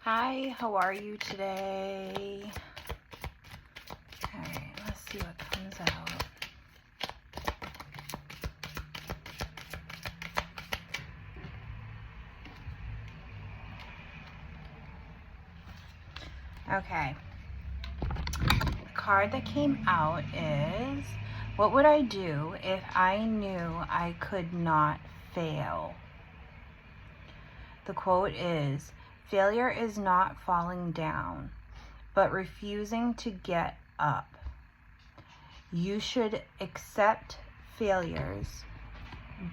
Hi, how are you today? Alright, let's see what comes out. Okay. The card that came out is, what would I do if I knew I could not fail? The quote is, failure is not falling down, but refusing to get up. You should accept failures,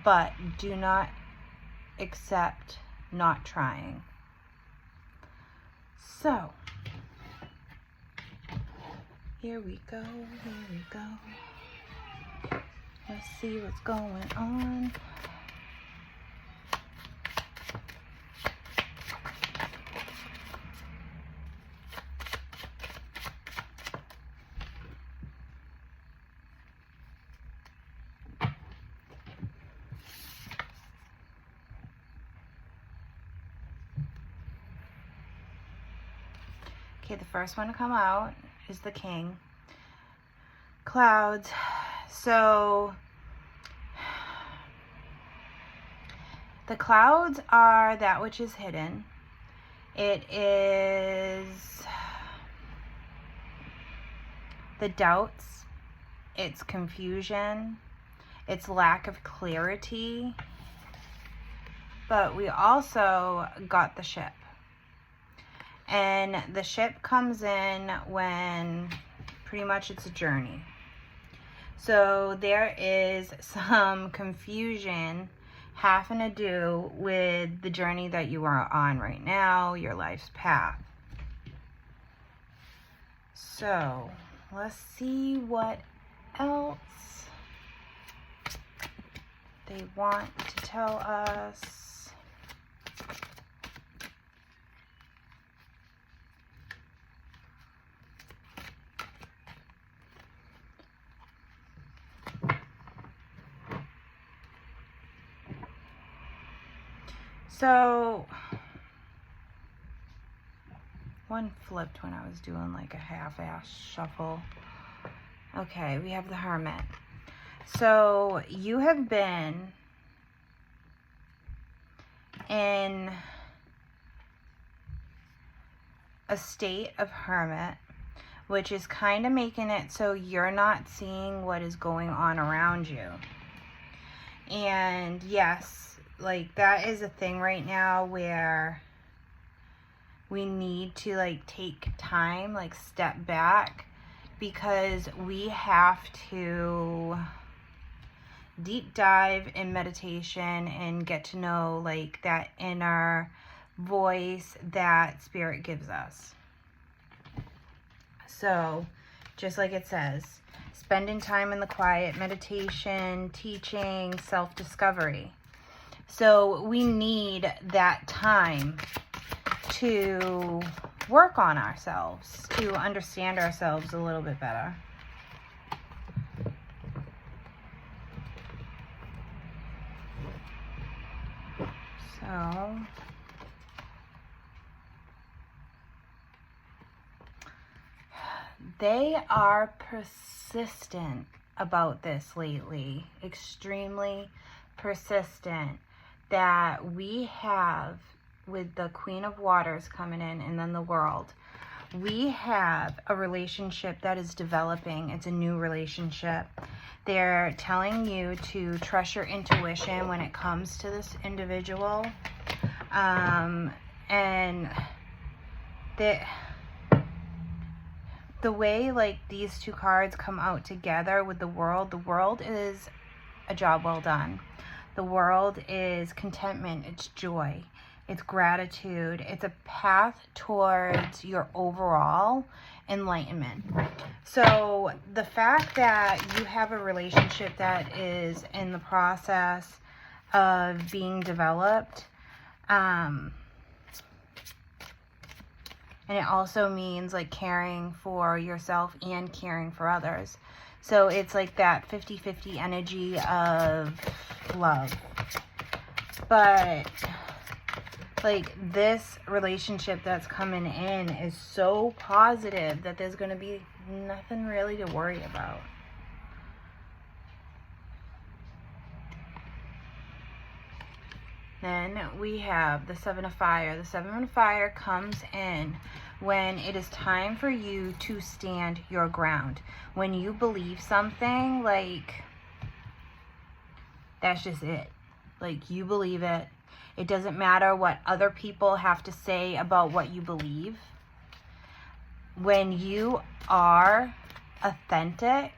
but do not accept not trying. So, here we go. Let's see what's going on. Okay, the first one to come out is the King. Clouds. So, the clouds are that which is hidden. It is the doubts, it's confusion, it's lack of clarity. But we also got the ship. And the ship comes in when pretty much it's a journey. So there is some confusion having to do with the journey that you are on right now, your life's path. So let's see what else they want to tell us. So, one flipped when I was doing like a half-ass shuffle. Okay, we have the Hermit. So, you have been in a state of Hermit, which is kind of making it so you're not seeing what is going on around you. And yes, like that is a thing right now where we need to like take time, like step back, because we have to deep dive in meditation and get to know like that inner voice that spirit gives us. So just like it says, spending time in the quiet, meditation, teaching, self-discovery. So we need that time to work on ourselves, to understand ourselves a little bit better. So they are persistent about this lately, extremely persistent, that we have with the Queen of Waters coming in and then the World. We have a relationship that is developing. It's a new relationship. They're telling you to trust your intuition when it comes to this individual. And the way like these two cards come out together with the World is a job well done. The World is contentment, it's joy, it's gratitude, it's a path towards your overall enlightenment. So the fact that you have a relationship that is in the process of being developed, and it also means like caring for yourself and caring for others. So it's like that 50-50 energy of love. But Like, this relationship that's coming in is so positive that there's going to be nothing really to worry about. Then we have the Seven of Fire. The Seven of Fire comes in when it is time for you to stand your ground. When you believe something, like, that's just it. Like, you believe it. It doesn't matter what other people have to say about what you believe. When you are authentic,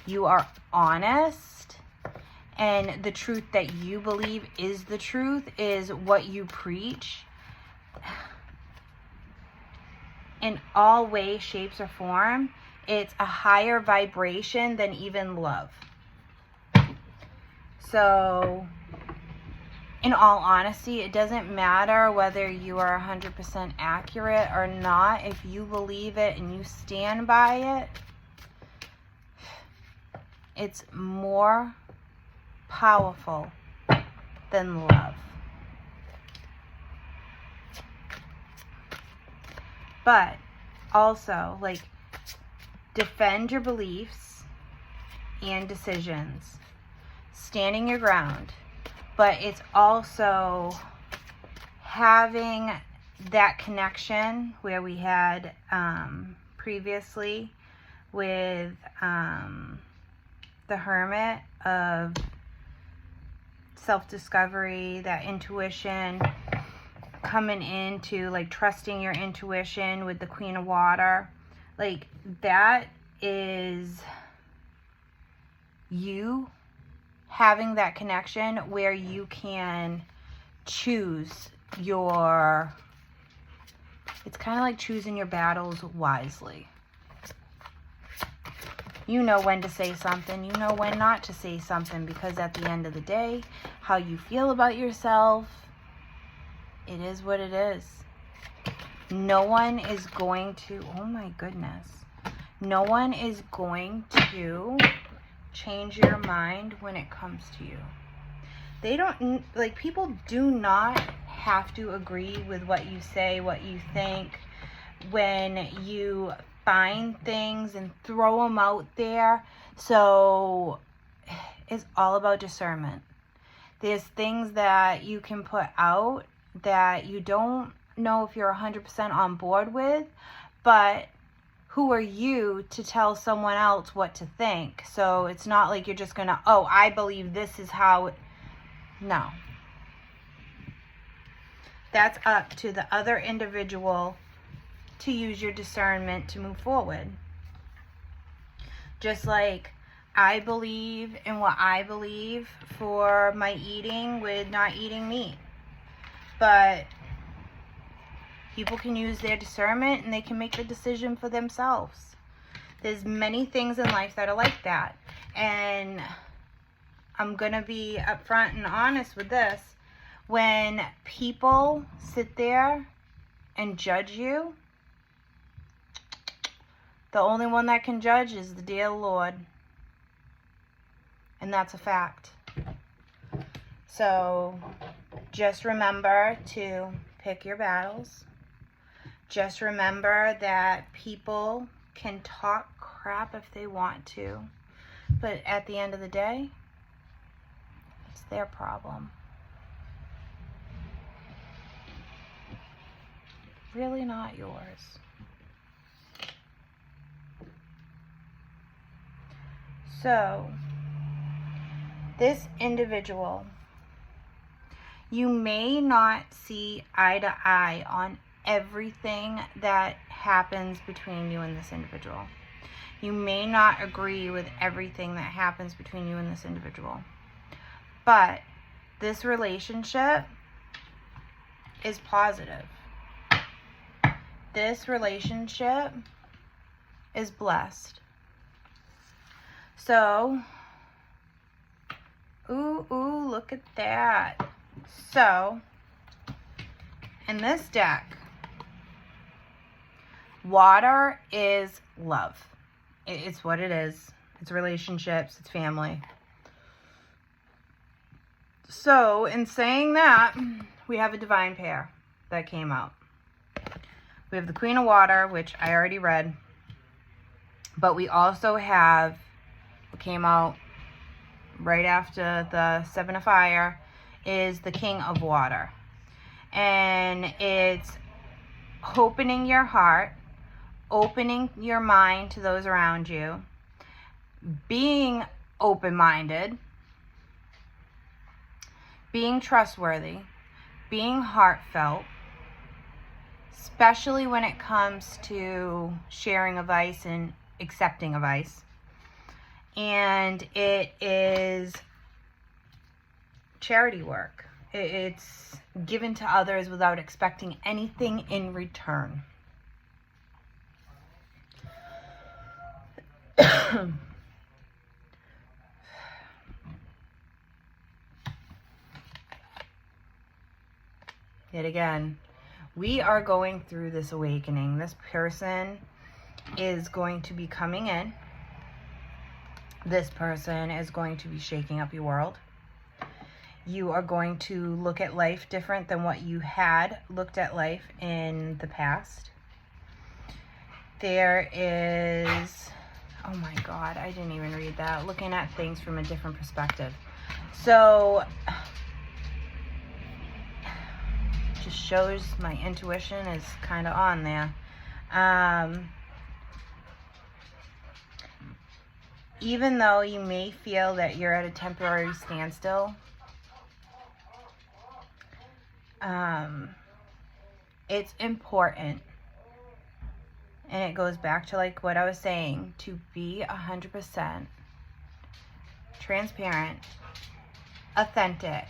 you are honest, and the truth that you believe is the truth, is what you preach, in all ways, shapes, or form, it's a higher vibration than even love. So, in all honesty, it doesn't matter whether you are 100% accurate or not. If you believe it and you stand by it, it's more powerful than love. But also, like, defend your beliefs and decisions, standing your ground. But it's also having that connection where we had previously with the Hermit, of self-discovery, that intuition, coming into, like, trusting your intuition with the Queen of Water. Like, that is you having that connection where you can choose your, it's kind of like choosing your battles wisely. You know when to say something, you know when not to say something, because at the end of the day, how you feel about yourself, it is what it is. No one is going to, oh my goodness, no one is going to change your mind when it comes to you. They don't, like, people do not have to agree with what you say, what you think. When you find things and throw them out there, so it's all about discernment. There's things that you can put out that you don't know if you're 100% on board with, but who are you to tell someone else what to think? So it's not like you're just gonna, oh, I believe this is how it, no. That's up to the other individual to use your discernment to move forward. Just like I believe in what I believe for my eating with not eating meat. But people can use their discernment and they can make the decision for themselves. There's many things in life that are like that. And I'm going to be upfront and honest with this. When people sit there and judge you, the only one that can judge is the dear Lord. And that's a fact. So just remember to pick your battles. Just remember that people can talk crap if they want to. But at the end of the day, it's their problem. Really not yours. So, this individual, you may not see eye to eye on everything that happens between you and this individual. You may not agree with everything that happens between you and this individual. But this relationship is positive. This relationship is blessed. So, ooh, look at that. So, in this deck, water is love. It's what it is. It's relationships. It's family. So, in saying that, we have a divine pair that came out. We have the Queen of Water, which I already read. But we also have, what came out right after the Seven of Fire, is the King of Water. And it's opening your heart, opening your mind to those around you, being open-minded, being trustworthy, being heartfelt, especially when it comes to sharing advice and accepting advice. And it is charity work. It's given to others without expecting anything in return. Yet again, we are going through this awakening. This person is going to be coming in. This person is going to be shaking up your world. You are going to look at life different than what you had looked at life in the past. There is, oh my God, I didn't even read that. Looking at things from a different perspective. So, just shows my intuition is kind of on there. Even though you may feel that you're at a temporary standstill, it's important, and it goes back to like what I was saying, to be 100% transparent, authentic.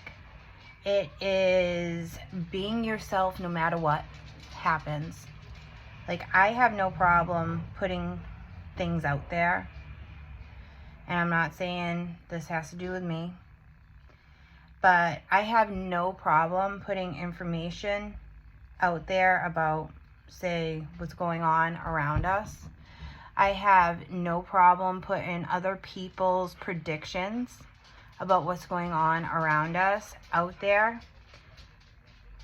It is being yourself no matter what happens. Like, I have no problem putting things out there. And I'm not saying this has to do with me. But I have no problem putting information out there about, say, what's going on around us. I have no problem putting other people's predictions about what's going on around us out there.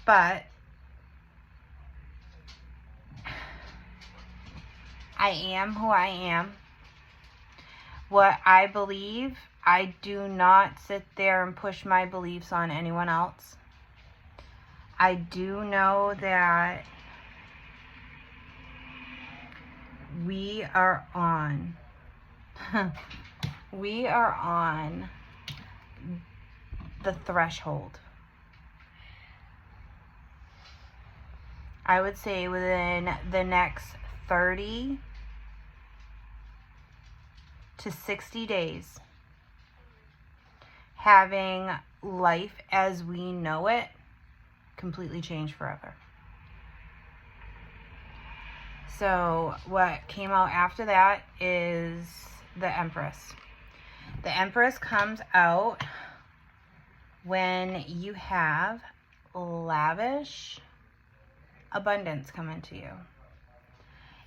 But I am who I am. What I believe, I do not sit there and push my beliefs on anyone else. I do know that we are on the threshold. I would say within the next 30 to 60 days, having life as we know it completely change forever. So what came out after that is the Empress. The Empress comes out when you have lavish abundance coming to you.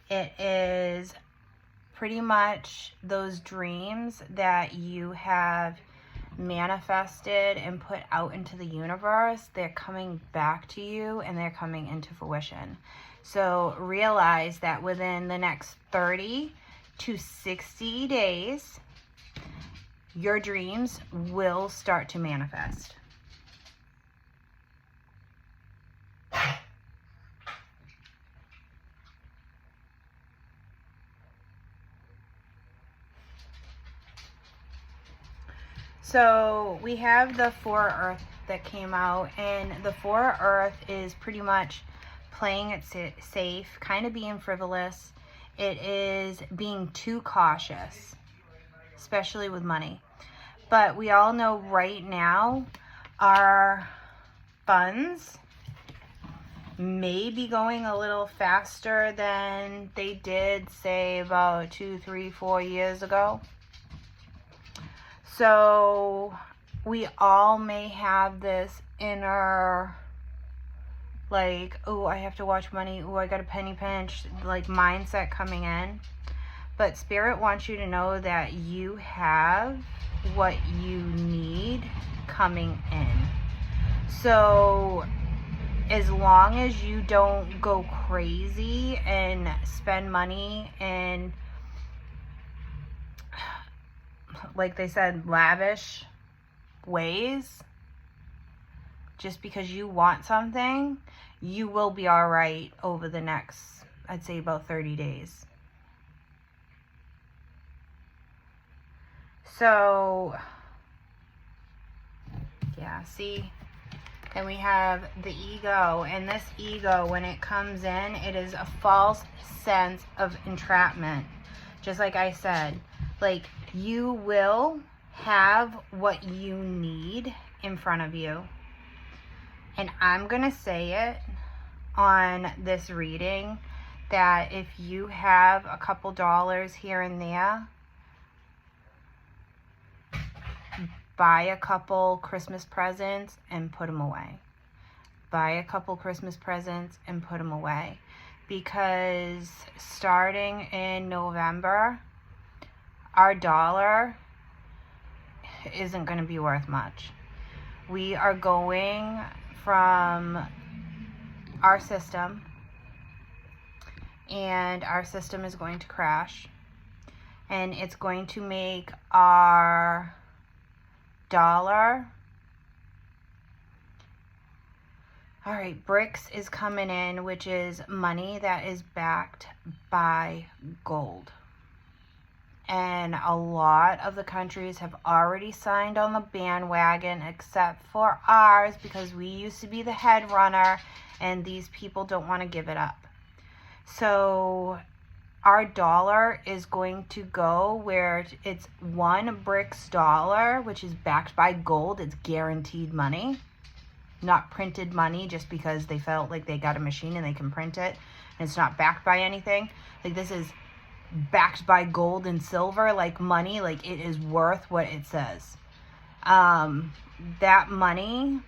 It is pretty much those dreams that you have manifested and put out into the universe. They're coming back to you and they're coming into fruition. So realize that within the next 30 to 60 days, your dreams will start to manifest. So we have the Four of Earth that came out, and the Four of Earth is pretty much playing it safe, kind of being frivolous. It is being too cautious, especially with money. But we all know right now our funds may be going a little faster than they did, say, about 2, 3, 4 years ago. So we all may have this inner, like, oh, I have to watch money, oh, I got a penny pinch, like, mindset coming in. But Spirit wants you to know that you have what you need coming in. So as long as you don't go crazy and spend money in, like they said, lavish ways, just because you want something, you will be all right over the next, I'd say, about 30 days. So, yeah, see? Then we have the ego, and this ego, when it comes in, it is a false sense of entrapment. Just like I said, like, you will have what you need in front of you. And I'm going to say it on this reading that if you have a couple dollars here and there, buy a couple Christmas presents and put them away. Buy a couple Christmas presents and put them away. Because starting in November, our dollar isn't going to be worth much. We are going from our system, and our system is going to crash, and it's going to make our dollar. All right, BRICS is coming in, which is money that is backed by gold. And a lot of the countries have already signed on the bandwagon, except for ours, because we used to be the head runner, and these people don't want to give it up. So our dollar is going to go where it's one BRICS dollar, which is backed by gold. It's guaranteed money, not printed money just because they felt like they got a machine and they can print it, and it's not backed by anything. Like, this is backed by gold and silver, like money, like it is worth what it says. That money,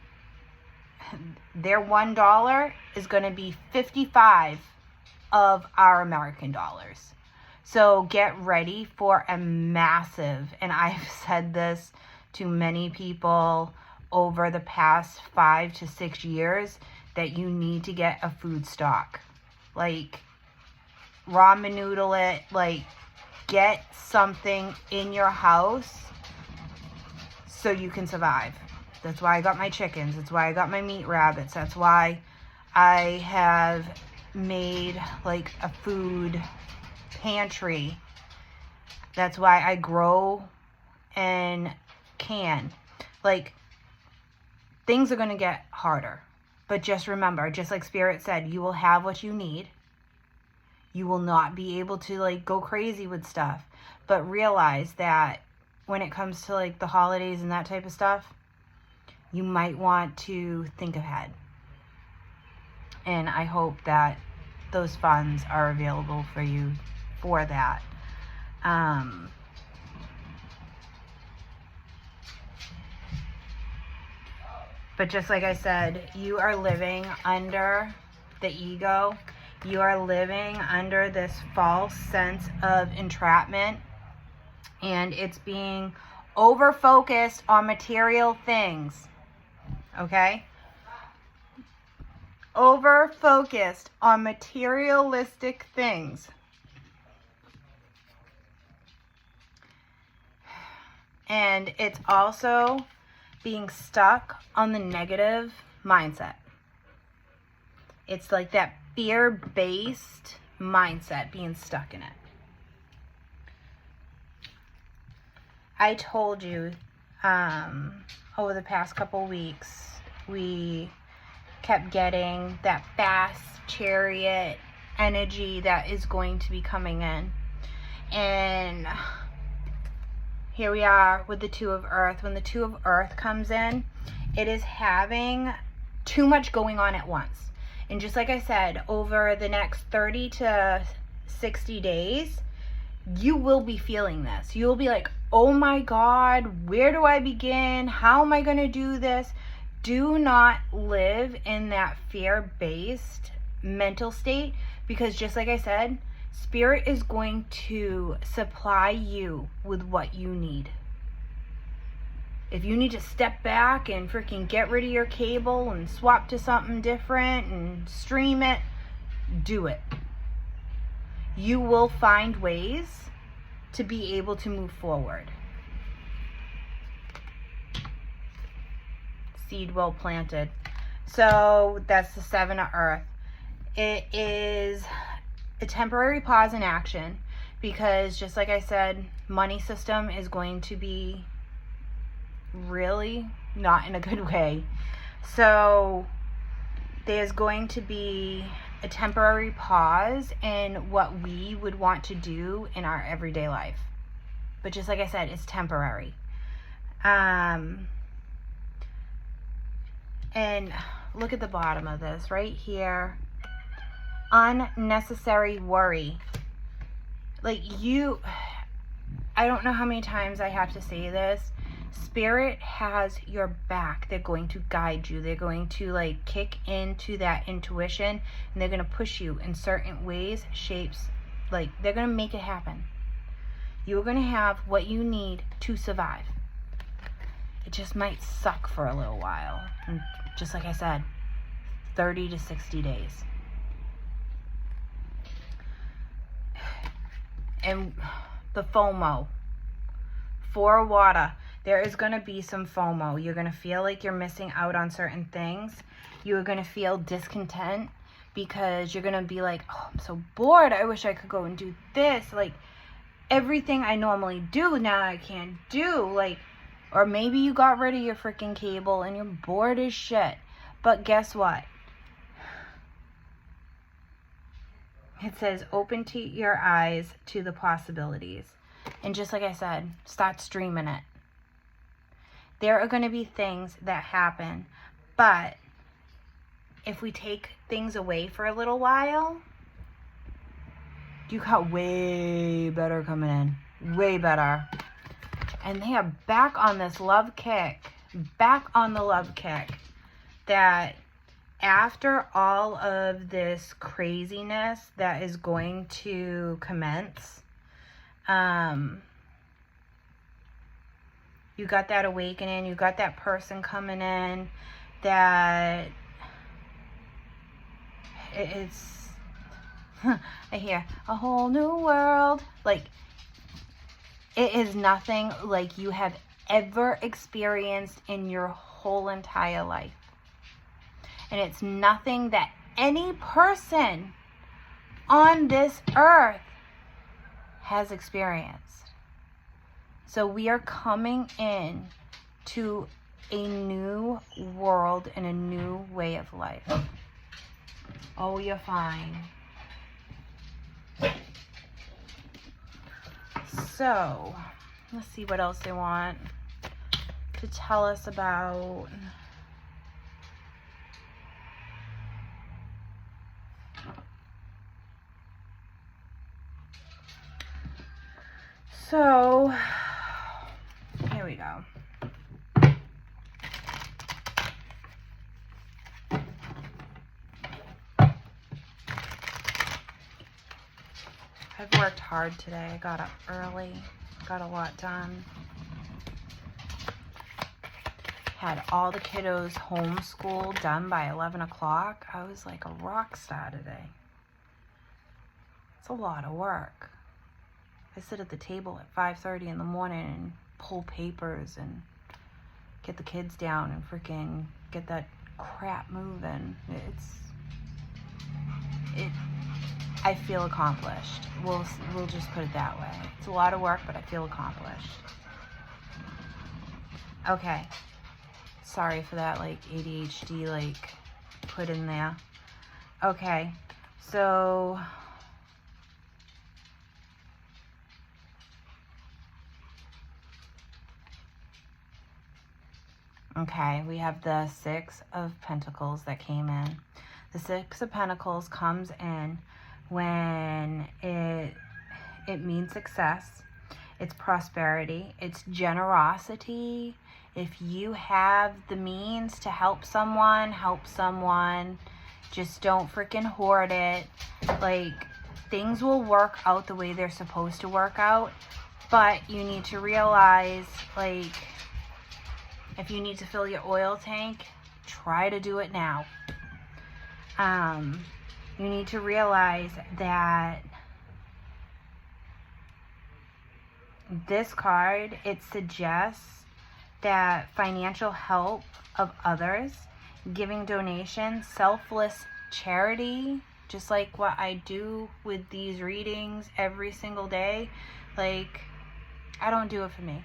their $1 is going to be 55 of our American dollars. So get ready for a massive, and I've said this to many people over the past 5 to 6 years, that you need to get a food stock. Like, ramen noodle it, like, get something in your house so you can survive. That's why I got my chickens. That's why I got my meat rabbits. That's why I have made like a food pantry. That's why I grow and can. Like, things are going to get harder. But just remember, just like Spirit said, you will have what you need. You will not be able to like go crazy with stuff. But realize that when it comes to like the holidays and that type of stuff, you might want to think ahead. And I hope that those funds are available for you for that. But just like I said, you are living under the ego. You are living under this false sense of entrapment. And it's being over-focused on material things. Okay? Over-focused on materialistic things. And it's also being stuck on the negative mindset. It's like that fear-based mindset, being stuck in it. I told you over the past couple weeks, we kept getting that fast chariot energy that is going to be coming in. And here we are with the Two of Earth. When the Two of Earth comes in, it is having too much going on at once. And just like I said, over the next 30 to 60 days, you will be feeling this. You'll be like, oh my God, where do I begin? How am I going to do this? Do not live in that fear-based mental state, because just like I said, Spirit is going to supply you with what you need. If you need to step back and freaking get rid of your cable and swap to something different and stream it, do it. You will find ways to be able to move forward. Seed well planted. So that's the 7 of Earth. It is a temporary pause in action because, just like I said, money system is going to be really not in a good way. So there's going to be a temporary pause in what we would want to do in our everyday life. But just like I said, it's temporary. And look at the bottom of this right here. Unnecessary worry. Like I don't know how many times I have to say this. Spirit has your back. They're going to guide you. They're going to like kick into that intuition, and they're going to push you in certain ways, shapes. Like they're going to make it happen. You're going to have what you need to survive. It just might suck for a little while. And just like I said, 30 to 60 days. And the FOMO. For water. There is going to be some FOMO. You're going to feel like you're missing out on certain things. You're going to feel discontent because you're going to be like, oh, I'm so bored. I wish I could go and do this. Like, everything I normally do now I can't do. Like, or maybe you got rid of your freaking cable and you're bored as shit. But guess what? It says, open to your eyes to the possibilities. And just like I said, start streaming it. There are going to be things that happen, but if we take things away for a little while, you got way better coming in. Way better. And they are back on this love kick. Back on the love kick. That after all of this craziness that is going to commence, you got that awakening, you got that person coming in that it's, I hear, a whole new world. Like, it is nothing like you have ever experienced in your whole entire life. And it's nothing that any person on this earth has experienced. So we are coming in to a new world and a new way of life. Oh, you're fine. So, let's see what else they want to tell us about. So, here we go. I've worked hard today. I got up early, got a lot done. Had all the kiddos homeschooled done by 11 o'clock. I was like a rock star today. It's a lot of work. I sit at the table at 5:30 in the morning and pull papers and get the kids down and freaking get that crap moving. I feel accomplished. We'll just put it that way. It's a lot of work, but I feel accomplished. Okay. Sorry for that, like, ADHD, like, put in there. Okay. So, okay, we have the 6 of Pentacles that came in. The 6 of Pentacles comes in when it means success, it's prosperity, it's generosity. If you have the means to help someone. Just don't freaking hoard it. Like, things will work out the way they're supposed to work out, but you need to realize, like, If you need to fill your oil tank, try to do it now. You need to realize that this card, it suggests that financial help of others, giving donations, selfless charity, just like what I do with these readings every single day. Like, I don't do it for me.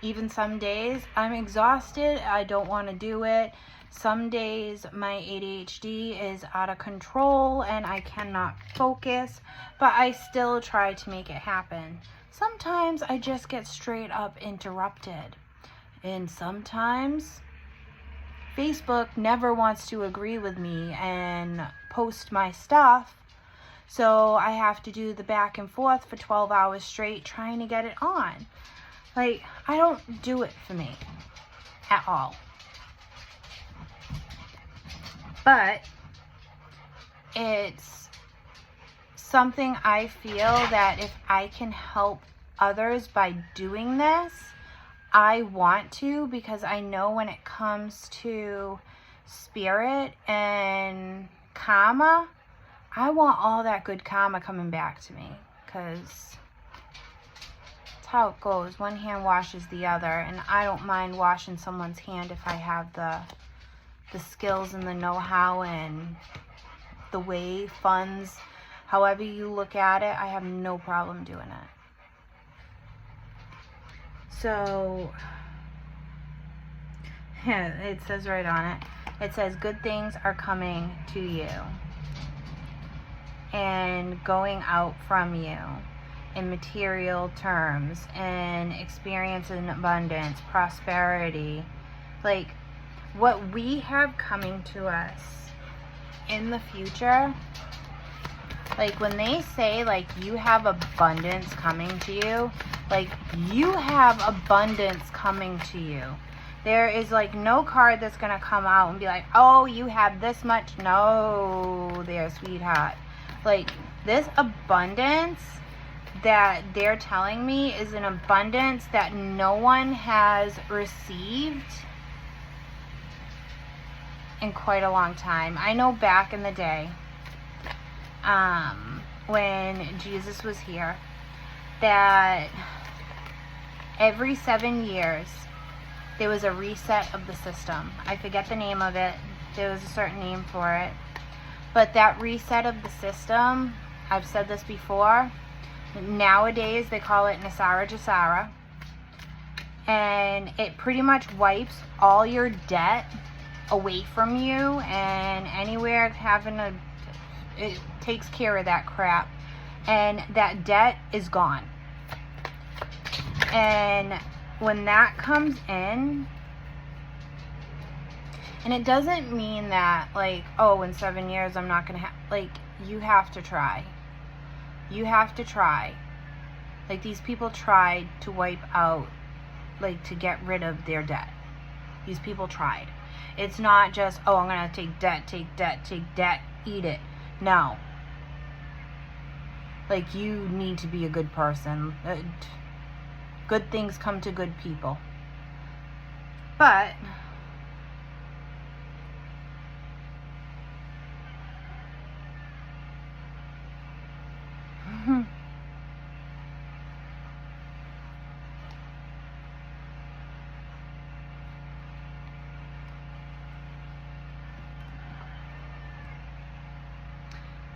Even some days I'm exhausted, I don't want to do it. Some days my ADHD is out of control and I cannot focus, but I still try to make it happen. Sometimes I just get straight up interrupted. And sometimes Facebook never wants to agree with me and post my stuff. So I have to do the back and forth for 12 hours straight trying to get it on. Like, I don't do it for me at all. But it's something I feel that if I can help others by doing this, I want to, because I know when it comes to spirit and karma, I want all that good karma coming back to me, because that's how it goes. One hand washes the other, and I don't mind washing someone's hand if I have the skills and the know-how and the way, funds, however you look at it, I have no problem doing it. So, yeah, it says right on it. It says, good things are coming to you and going out from you in material terms and experience in abundance, prosperity. Like, what we have coming to us in the future, like when they say like you have abundance coming to you, like you have abundance coming to you. There is like no card that's gonna come out and be like, oh, you have this much. No, there, sweetheart. Like, this abundance that they're telling me is an abundance that no one has received in quite a long time. I know back in the day, when Jesus was here, that every 7 years there was a reset of the system. I forget the name of it. There was a certain name for it. But that reset of the system, I've said this before, nowadays they call it Nasara Jasara. And it pretty much wipes all your debt away from you, and anywhere it takes care of that crap, and that debt is gone. And when that comes in, and it doesn't mean that like, oh, in 7 years I'm not gonna have, like, you have to try. You have to try. Like, these people tried to wipe out, like, to get rid of their debt. These people tried. It's not just, oh, I'm going to take debt, eat it. No. Like, you need to be a good person. Good things come to good people. But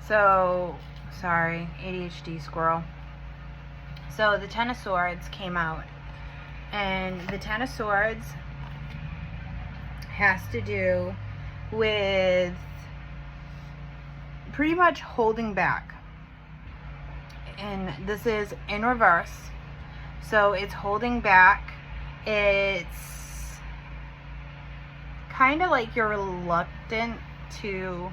so, sorry, ADHD squirrel. So the Ten of Swords came out, and the Ten of Swords has to do with pretty much holding back. And this is in reverse. So it's holding back. It's kind of like you're reluctant to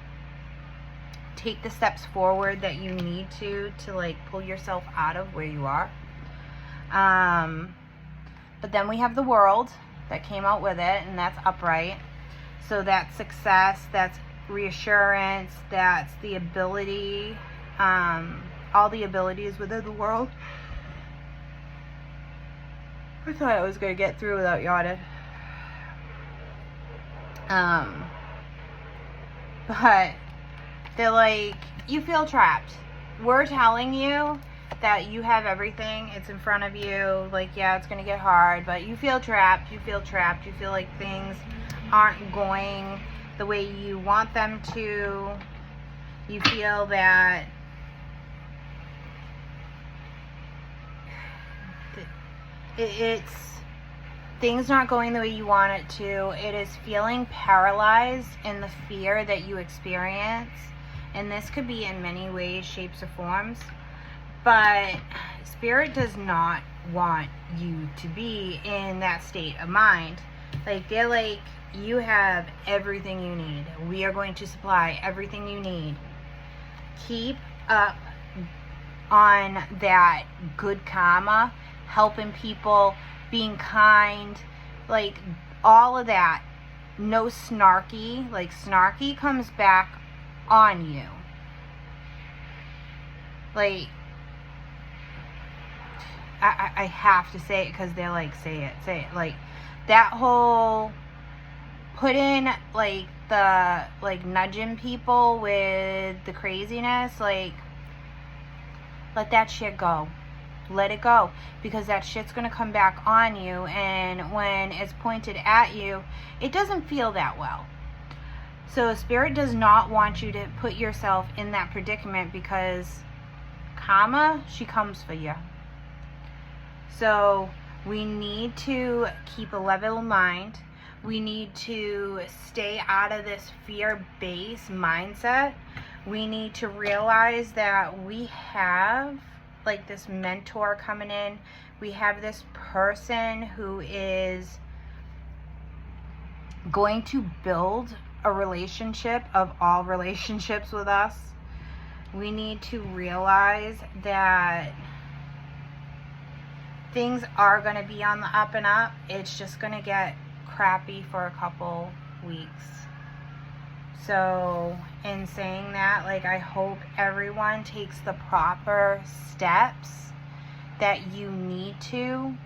take the steps forward that you need to like pull yourself out of where you are. But then we have the World that came out with it, and that's upright. So that's success, that's reassurance, that's the ability, all the abilities within the world. I thought I was going to get through without yawning. But they're like, you feel trapped. We're telling you that you have everything. It's in front of you. Like, yeah, it's going to get hard, but you feel trapped. You feel trapped. You feel like things aren't going the way you want them to. You feel that it's things not going the way you want it to. It is feeling paralyzed in the fear that you experience. And this could be in many ways, shapes, or forms. But Spirit does not want you to be in that state of mind. Like, they're like, you have everything you need. We are going to supply everything you need. Keep up on that good karma, helping people, being kind, like all of that. No snarky. Like, snarky comes back on you. Like, I have to say it because they're like, say it. Like, that whole put in, like, the, like, nudging people with the craziness, like, let that shit go. Let it go, because that shit's gonna come back on you, and when it's pointed at you, it doesn't feel that well. So Spirit does not want you to put yourself in that predicament, because karma, she comes for you. So we need to keep a level mind. We need to stay out of this fear-based mindset. We need to realize that we have, like, this mentor coming in. We have this person who is going to build a relationship of all relationships with us. We need to realize that things are going to be on the up and up. It's just going to get crappy for a couple weeks. So in saying that, like, I hope everyone takes the proper steps that you need to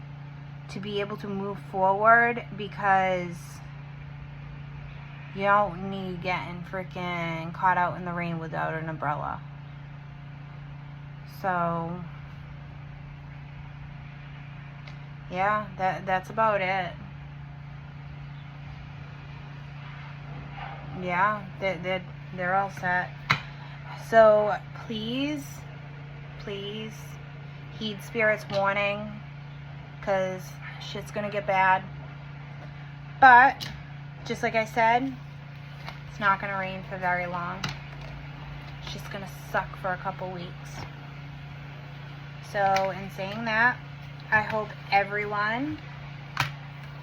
be able to move forward, because you don't need getting freaking caught out in the rain without an umbrella. So yeah, that's about it. Yeah, they're all set. So please heed Spirit's warning, because shit's gonna get bad. But just like I said, it's not gonna rain for very long. It's just gonna suck for a couple weeks. So in saying that, I hope everyone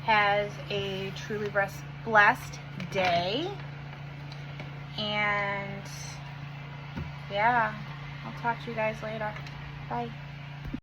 has a truly blessed day. And yeah, I'll talk to you guys later. Bye.